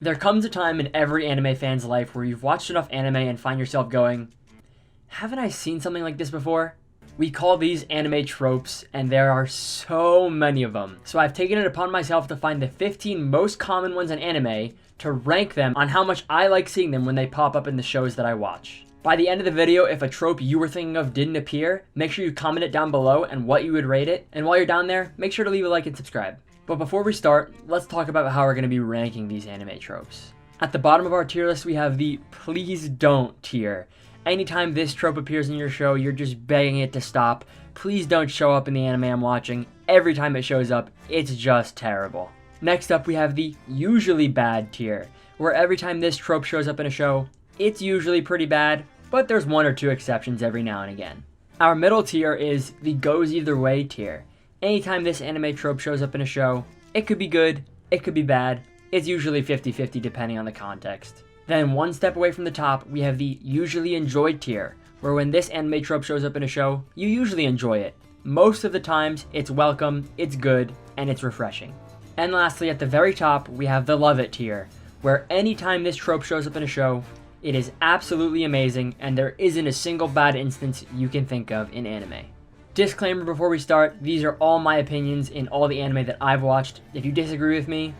There comes a time in every anime fan's life where you've watched enough anime and find yourself going, haven't I seen something like this before? We call these anime tropes, and there are so many of them. So I've taken it upon myself to find the 15 most common ones in anime to rank them on how much I like seeing them when they pop up in the shows that I watch. By the end of the video, if a trope you were thinking of didn't appear, make sure you comment it down below and what you would rate it. And while you're down there, make sure to leave a like and subscribe. But before we start, let's talk about how we're going to be ranking these anime tropes. At the bottom of our tier list, we have the please don't tier. Anytime this trope appears in your show, you're just begging it to stop. Please don't show up in the anime I'm watching. Every time it shows up, it's just terrible. Next up, we have the usually bad tier, where every time this trope shows up in a show, it's usually pretty bad, but there's one or two exceptions every now and again. Our middle tier is the goes either way tier. Anytime this anime trope shows up in a show, it could be good, it could be bad. It's usually 50-50 depending on the context. Then one step away from the top, we have the usually enjoyed tier, where when this anime trope shows up in a show, you usually enjoy it. Most of the times, it's welcome, it's good, and it's refreshing. And lastly, at the very top, we have the love it tier, where anytime this trope shows up in a show, it is absolutely amazing, and there isn't a single bad instance you can think of in anime. Disclaimer before we start, these are all my opinions in all the anime that I've watched. If you disagree with me,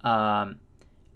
I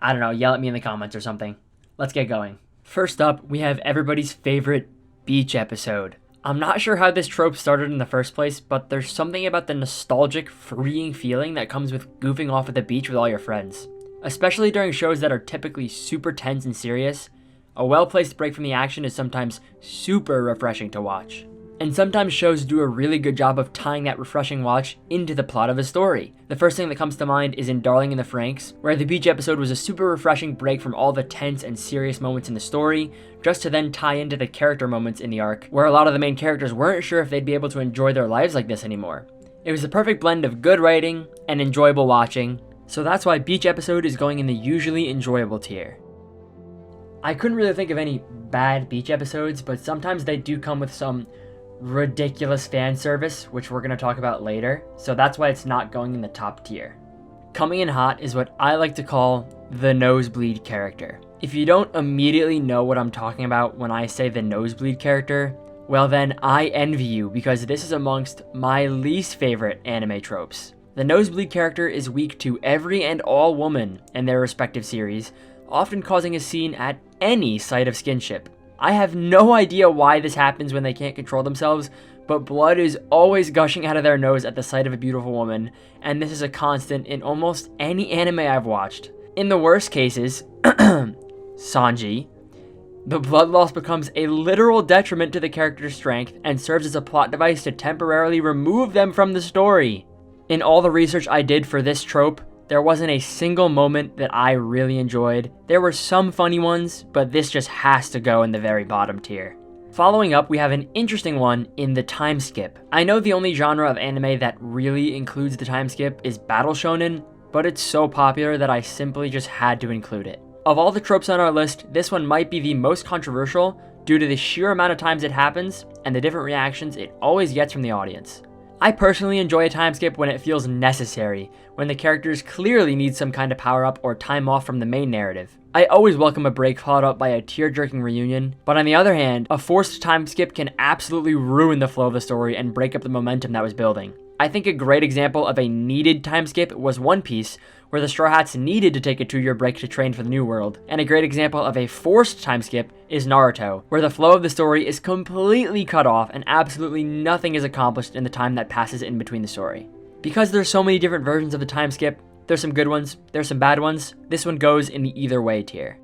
don't know, yell at me in the comments or something. Let's get going. First up, we have everybody's favorite beach episode. I'm not sure how this trope started in the first place, but there's something about the nostalgic, freeing feeling that comes with goofing off at the beach with all your friends. Especially during shows that are typically super tense and serious, a well-placed break from the action is sometimes super refreshing to watch. And sometimes shows do a really good job of tying that refreshing watch into the plot of a story. The first thing that comes to mind is in Darling in the Franxx, where the beach episode was a super refreshing break from all the tense and serious moments in the story, just to then tie into the character moments in the arc, where a lot of the main characters weren't sure if they'd be able to enjoy their lives like this anymore. It was the perfect blend of good writing and enjoyable watching, so that's why beach episode is going in the usually enjoyable tier. I couldn't really think of any bad beach episodes, but sometimes they do come with some ridiculous fan service, which we're going to talk about later, so that's why it's not going in the top tier. Coming in hot is what I like to call the nosebleed character. If you don't immediately know what I'm talking about when I say the nosebleed character, well then I envy you, because this is amongst my least favorite anime tropes. The nosebleed character is weak to every and all woman in their respective series, often causing a scene at any sight of skinship. I have no idea why this happens when they can't control themselves, but blood is always gushing out of their nose at the sight of a beautiful woman, and this is a constant in almost any anime I've watched. In the worst cases, Sanji, the blood loss becomes a literal detriment to the character's strength and serves as a plot device to temporarily remove them from the story. In all the research I did for this trope, there wasn't a single moment that I really enjoyed. There were some funny ones, but this just has to go in the very bottom tier. Following up, we have an interesting one in the time skip. I know the only genre of anime that really includes the time skip is battle shonen, but it's so popular that I simply just had to include it. Of all the tropes on our list, this one might be the most controversial due to the sheer amount of times it happens and the different reactions it always gets from the audience. I personally enjoy a time skip when it feels necessary, when the characters clearly need some kind of power-up or time off from the main narrative. I always welcome a break followed up by a tear-jerking reunion, but on the other hand, a forced time skip can absolutely ruin the flow of the story and break up the momentum that was building. I think a great example of a needed time skip was One Piece, where the Straw Hats needed to take a 2-year break to train for the New World. And a great example of a forced time skip is Naruto, where the flow of the story is completely cut off and absolutely nothing is accomplished in the time that passes in between the story. Because there's so many different versions of the time skip, there's some good ones, there's some bad ones, this one goes in the either way tier.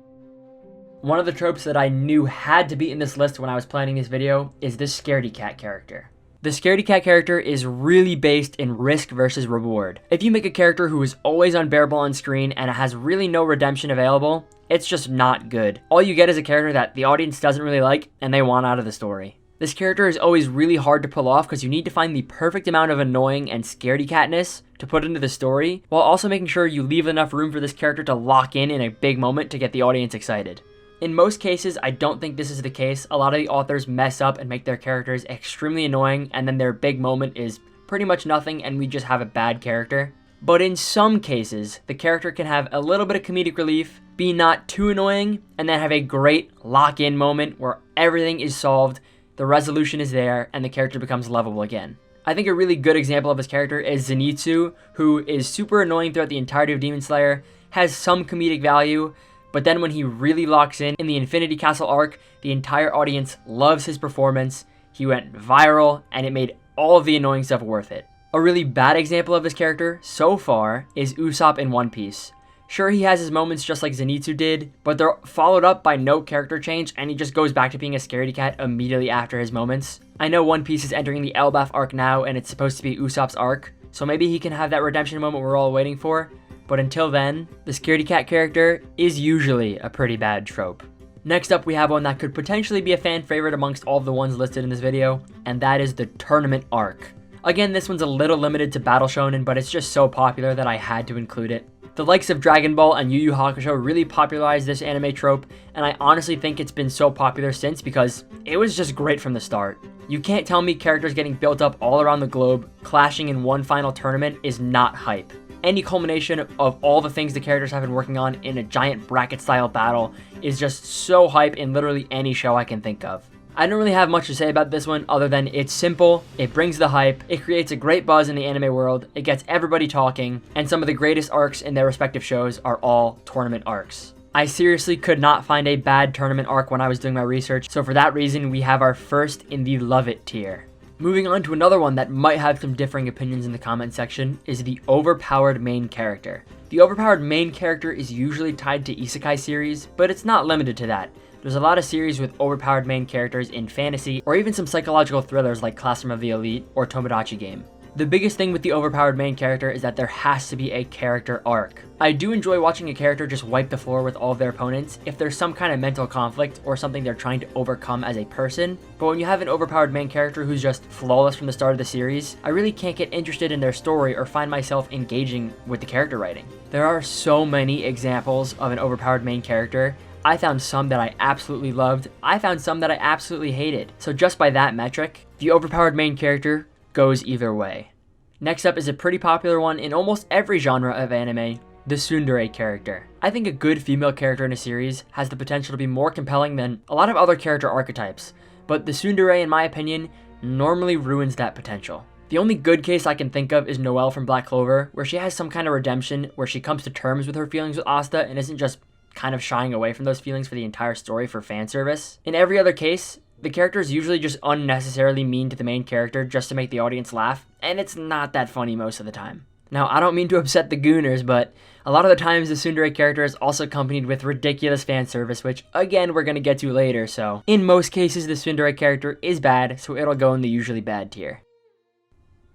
One of the tropes that I knew had to be in this list when I was planning this video is the Scaredy Cat character. The Scaredy Cat character is really based in risk versus reward. If you make a character who is always unbearable on screen and has really no redemption available, it's just not good. All you get is a character that the audience doesn't really like and they want out of the story. This character is always really hard to pull off because you need to find the perfect amount of annoying and scaredy catness to put into the story, while also making sure you leave enough room for this character to lock in a big moment to get the audience excited. In most cases, I don't think this is the case. A lot of the authors mess up and make their characters extremely annoying, and then their big moment is pretty much nothing and we just have a bad character. But in some cases, the character can have a little bit of comedic relief, be not too annoying, and then have a great lock-in moment where everything is solved, the resolution is there, and the character becomes lovable again. I think a really good example of his character is Zenitsu, who is super annoying throughout the entirety of Demon Slayer, has some comedic value, but then when he really locks in the Infinity Castle arc, the entire audience loves his performance, he went viral, and it made all of the annoying stuff worth it. A really bad example of his character, so far, is Usopp in One Piece. Sure, he has his moments just like Zenitsu did, but they're followed up by no character change, and he just goes back to being a scaredy cat immediately after his moments. I know One Piece is entering the Elbaf arc now, and it's supposed to be Usopp's arc, so maybe he can have that redemption moment we're all waiting for, but until then, the scaredy cat character is usually a pretty bad trope. Next up, we have one that could potentially be a fan favorite amongst all of the ones listed in this video, and that is the tournament arc. Again, this one's a little limited to Battle Shonen, but it's just so popular that I had to include it. The likes of Dragon Ball and Yu Yu Hakusho really popularized this anime trope, and I honestly think it's been so popular since because it was just great from the start. You can't tell me characters getting built up all around the globe, clashing in one final tournament is not hype. Any culmination of all the things the characters have been working on in a giant bracket-style battle is just so hype in literally any show I can think of. I don't really have much to say about this one other than it's simple, it brings the hype, it creates a great buzz in the anime world, it gets everybody talking, and some of the greatest arcs in their respective shows are all tournament arcs. I seriously could not find a bad tournament arc when I was doing my research, so for that reason we have our first in the love it tier. Moving on to another one that might have some differing opinions in the comment section is the overpowered main character. The overpowered main character is usually tied to isekai series, but it's not limited to that. There's a lot of series with overpowered main characters in fantasy, or even some psychological thrillers like Classroom of the Elite or Tomodachi Game. The biggest thing with the overpowered main character is that there has to be a character arc. I do enjoy watching a character just wipe the floor with all of their opponents if there's some kind of mental conflict or something they're trying to overcome as a person, but when you have an overpowered main character who's just flawless from the start of the series, I really can't get interested in their story or find myself engaging with the character writing. There are so many examples of an overpowered main character. I found some that I absolutely loved, I found some that I absolutely hated, so just by that metric, the overpowered main character goes either way. Next up is a pretty popular one in almost every genre of anime, the Tsundere character. I think a good female character in a series has the potential to be more compelling than a lot of other character archetypes, but the Tsundere, in my opinion, normally ruins that potential. The only good case I can think of is Noelle from Black Clover, where she has some kind of redemption, where she comes to terms with her feelings with Asta and isn't just kind of shying away from those feelings for the entire story for fan service. In every other case, the character is usually just unnecessarily mean to the main character just to make the audience laugh, and it's not that funny most of the time. Now, I don't mean to upset the Gooners, but a lot of the times the Tsundere character is also accompanied with ridiculous fan service, which again we're going to get to later, so in most cases the Tsundere character is bad, so it'll go in the usually bad tier.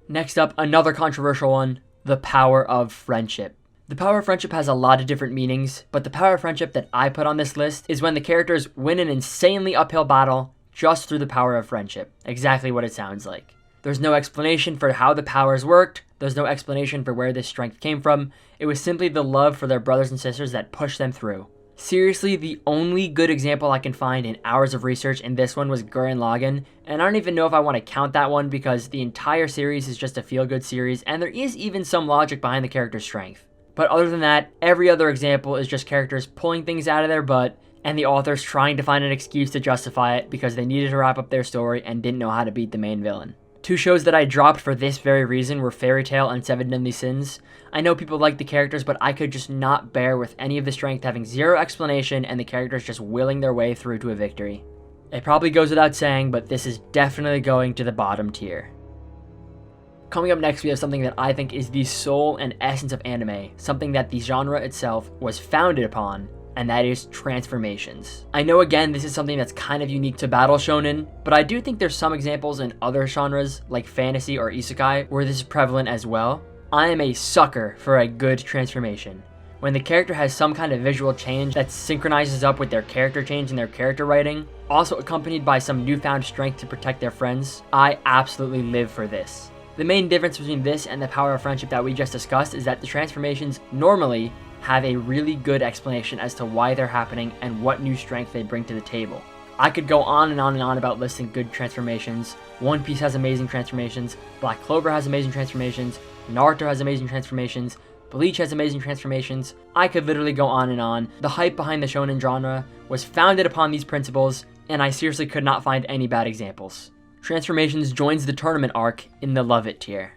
Next up, another controversial one, the power of friendship. The power of friendship has a lot of different meanings, but the power of friendship that I put on this list is when the characters win an insanely uphill battle just through the power of friendship. Exactly what it sounds like. There's no explanation for how the powers worked, there's no explanation for where this strength came from, it was simply the love for their brothers and sisters that pushed them through. Seriously, the only good example I can find in hours of research in this one was Gurren Lagann, and I don't even know if I want to count that one because the entire series is just a feel-good series, and there is even some logic behind the character's strength. But other than that, every other example is just characters pulling things out of their butt, and the authors trying to find an excuse to justify it because they needed to wrap up their story and didn't know how to beat the main villain. Two shows that I dropped for this very reason were Fairy Tail and Seven Deadly Sins. I know people like the characters, but I could just not bear with any of the strength having zero explanation and the characters just willing their way through to a victory. It probably goes without saying, but this is definitely going to the bottom tier. Coming up next, we have something that I think is the soul and essence of anime, something that the genre itself was founded upon, and that is transformations. I know again this is something that's kind of unique to Battle Shonen, but I do think there's some examples in other genres like fantasy or isekai where this is prevalent as well. I am a sucker for a good transformation. When the character has some kind of visual change that synchronizes up with their character change in their character writing, also accompanied by some newfound strength to protect their friends, I absolutely live for this. The main difference between this and the power of friendship that we just discussed is that the transformations normally have a really good explanation as to why they're happening and what new strength they bring to the table. I could go on and on and on about listing good transformations. One Piece has amazing transformations, Black Clover has amazing transformations, Naruto has amazing transformations, Bleach has amazing transformations. I could literally go on and on. The hype behind the shonen genre was founded upon these principles, and I seriously could not find any bad examples. Transformations joins the tournament arc in the Love It tier.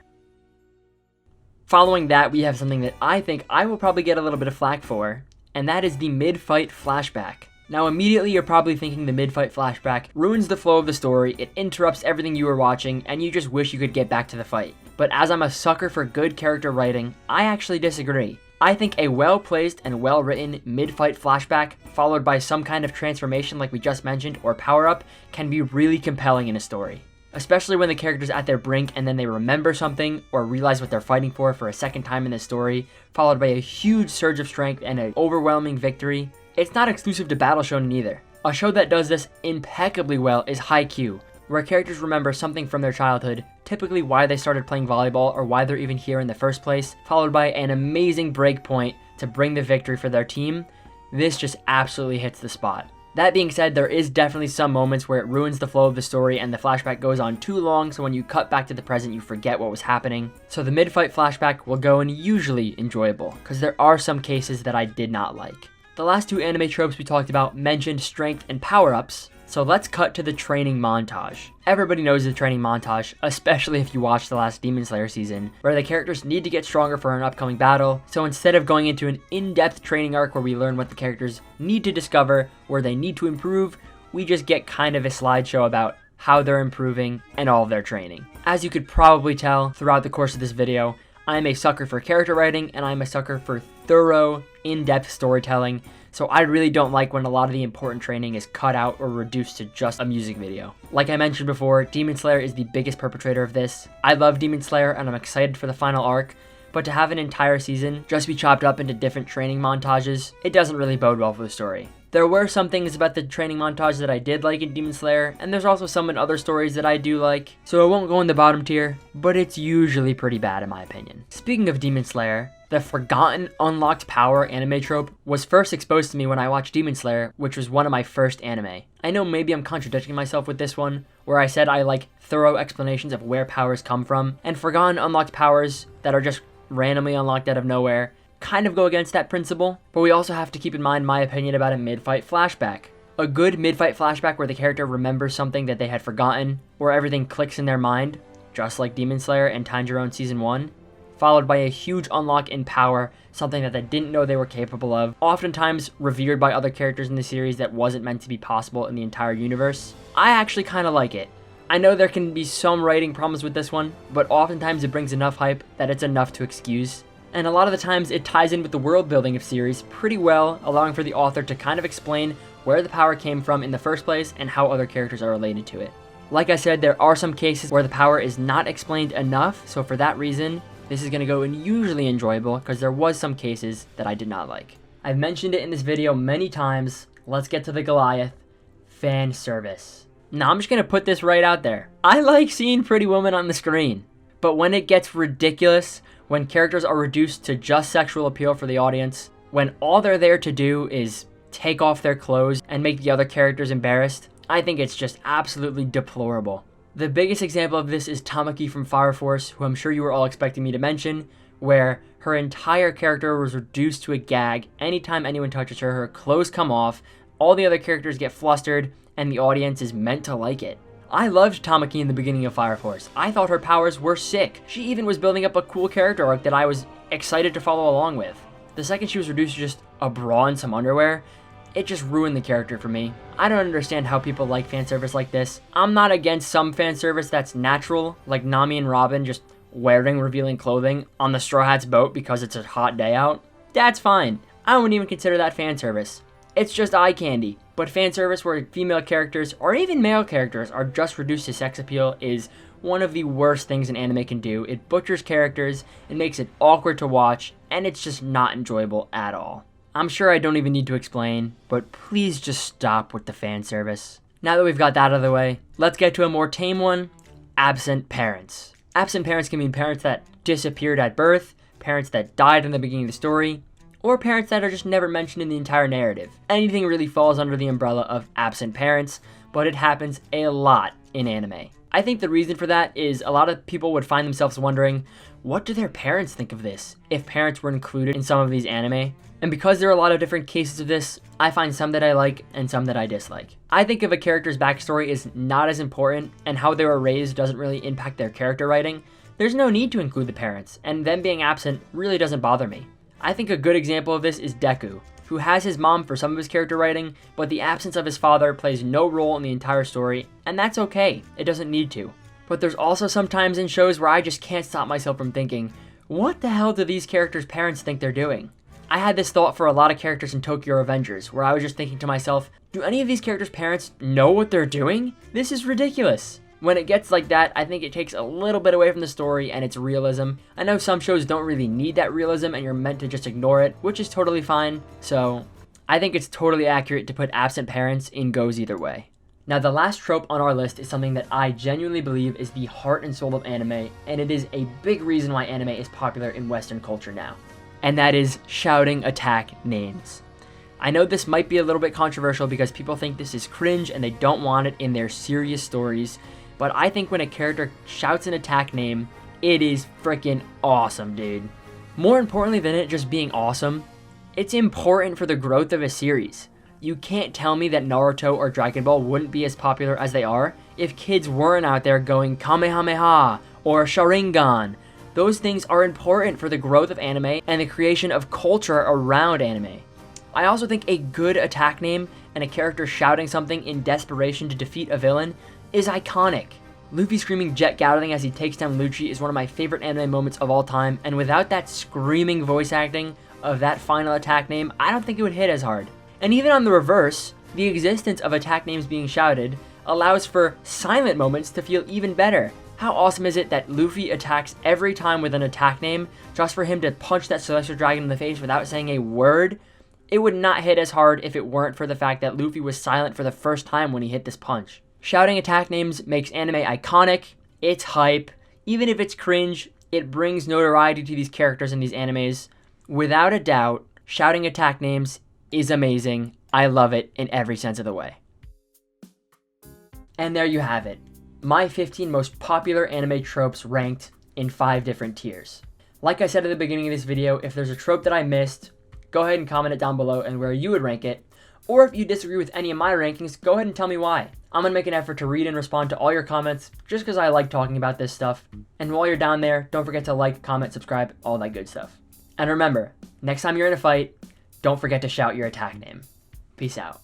Following that, we have something that I think I will probably get a little bit of flack for, and that is the mid-fight flashback. Now immediately you're probably thinking the mid-fight flashback ruins the flow of the story, it interrupts everything you were watching, and you just wish you could get back to the fight. But as I'm a sucker for good character writing, I actually disagree. I think a well-placed and well-written mid-fight flashback, followed by some kind of transformation like we just mentioned, or power-up, can be really compelling in a story. Especially when the character's at their brink and then they remember something or realize what they're fighting for a second time in the story, followed by a huge surge of strength and an overwhelming victory. It's not exclusive to Battle Shonen either. A show that does this impeccably well is Haikyuu, where characters remember something from their childhood, typically why they started playing volleyball or why they're even here in the first place, followed by an amazing break point to bring the victory for their team. This just absolutely hits the spot. That being said, there is definitely some moments where it ruins the flow of the story and the flashback goes on too long, so when you cut back to the present you forget what was happening. So the mid-fight flashback will go in usually enjoyable, because there are some cases that I did not like. The last two anime tropes we talked about mentioned strength and power-ups, so let's cut to the training montage. Everybody knows the training montage, especially if you watched the last Demon Slayer season, where the characters need to get stronger for an upcoming battle, so instead of going into an in-depth training arc where we learn what the characters need to discover, where they need to improve, we just get kind of a slideshow about how they're improving and all of their training. As you could probably tell throughout the course of this video, I am a sucker for character writing, and I'm a sucker for thorough, in-depth storytelling, so I really don't like when a lot of the important training is cut out or reduced to just a music video. Like I mentioned before, Demon Slayer is the biggest perpetrator of this. I love Demon Slayer and I'm excited for the final arc, but to have an entire season just be chopped up into different training montages, it doesn't really bode well for the story. There were some things about the training montage that I did like in Demon Slayer, and there's also some in other stories that I do like, so it won't go in the bottom tier, but it's usually pretty bad in my opinion. Speaking of Demon Slayer, the forgotten unlocked power anime trope was first exposed to me when I watched Demon Slayer, which was one of my first anime. I know maybe I'm contradicting myself with this one, where I said I like thorough explanations of where powers come from, and forgotten unlocked powers that are just randomly unlocked out of nowhere kind of go against that principle, but we also have to keep in mind my opinion about a mid-fight flashback. A good mid-fight flashback where the character remembers something that they had forgotten, or everything clicks in their mind, just like Demon Slayer and Tanjiro in Season 1, followed by a huge unlock in power, something that they didn't know they were capable of, oftentimes revered by other characters in the series that wasn't meant to be possible in the entire universe. I actually kind of like it. I know there can be some writing problems with this one, but oftentimes it brings enough hype that it's enough to excuse. And a lot of the times it ties in with the world building of series pretty well, allowing for the author to kind of explain where the power came from in the first place and how other characters are related to it. Like I said, there are some cases where the power is not explained enough, so for that reason, this is going to go in usually enjoyable because there was some cases that I did not like. I've mentioned it in this video many times. Let's get to the Goliath. Fan service. Now I'm just going to put this right out there. I like seeing Pretty Woman on the screen, but when it gets ridiculous, when characters are reduced to just sexual appeal for the audience, when all they're there to do is take off their clothes and make the other characters embarrassed, I think it's just absolutely deplorable. The biggest example of this is Tamaki from Fire Force, who I'm sure you were all expecting me to mention, where her entire character was reduced to a gag. Anytime anyone touches her, her clothes come off, all the other characters get flustered, and the audience is meant to like it. I loved Tamaki in the beginning of Fire Force. I thought her powers were sick. She even was building up a cool character arc that I was excited to follow along with. The second she was reduced to just a bra and some underwear, it just ruined the character for me. I don't understand how people like fan service like this. I'm not against some fan service that's natural, like Nami and Robin just wearing revealing clothing on the Straw Hats boat because it's a hot day out. That's fine. I wouldn't even consider that fan service. It's just eye candy. But fan service where female characters or even male characters are just reduced to sex appeal is one of the worst things an anime can do. It butchers characters, it makes it awkward to watch, and it's just not enjoyable at all. I'm sure I don't even need to explain, but please just stop with the fan service. Now that we've got that out of the way, let's get to a more tame one, absent parents. Absent parents can mean parents that disappeared at birth, parents that died in the beginning of the story, or parents that are just never mentioned in the entire narrative. Anything really falls under the umbrella of absent parents, but it happens a lot in anime. I think the reason for that is a lot of people would find themselves wondering, what do their parents think of this, if parents were included in some of these anime? And because there are a lot of different cases of this, I find some that I like and some that I dislike. I think if a character's backstory is not as important and how they were raised doesn't really impact their character writing, there's no need to include the parents, and them being absent really doesn't bother me. I think a good example of this is Deku, who has his mom for some of his character writing, but the absence of his father plays no role in the entire story, and that's okay, it doesn't need to. But there's also some times in shows where I just can't stop myself from thinking, what the hell do these characters' parents think they're doing? I had this thought for a lot of characters in Tokyo Revengers, where I was just thinking to myself, do any of these characters' parents know what they're doing? This is ridiculous. When it gets like that, I think it takes a little bit away from the story and its realism. I know some shows don't really need that realism and you're meant to just ignore it, which is totally fine. So I think it's totally accurate to put absent parents in goes either way. Now the last trope on our list is something that I genuinely believe is the heart and soul of anime, and it is a big reason why anime is popular in Western culture now. And that is shouting attack names. I know this might be a little bit controversial because people think this is cringe and they don't want it in their serious stories, but I think when a character shouts an attack name, it is freaking awesome, dude. More importantly than it just being awesome, it's important for the growth of a series. You can't tell me that Naruto or Dragon Ball wouldn't be as popular as they are if kids weren't out there going Kamehameha or Sharingan. Those things are important for the growth of anime and the creation of culture around anime. I also think a good attack name and a character shouting something in desperation to defeat a villain is iconic. Luffy screaming Jet Gatling as he takes down Lucci is one of my favorite anime moments of all time, and without that screaming voice acting of that final attack name, I don't think it would hit as hard. And even on the reverse, the existence of attack names being shouted allows for silent moments to feel even better. How awesome is it that Luffy attacks every time with an attack name just for him to punch that Celestial Dragon in the face without saying a word? It would not hit as hard if it weren't for the fact that Luffy was silent for the first time when he hit this punch. Shouting attack names makes anime iconic, it's hype, even if it's cringe, it brings notoriety to these characters in these animes. Without a doubt, shouting attack names is amazing. I love it in every sense of the way. And there you have it. My 15 most popular anime tropes ranked in 5 different tiers. Like I said at the beginning of this video, if there's a trope that I missed, go ahead and comment it down below and where you would rank it. Or if you disagree with any of my rankings, go ahead and tell me why. I'm going to make an effort to read and respond to all your comments just because I like talking about this stuff. And while you're down there, don't forget to like, comment, subscribe, all that good stuff. And remember, next time you're in a fight, don't forget to shout your attack name. Peace out.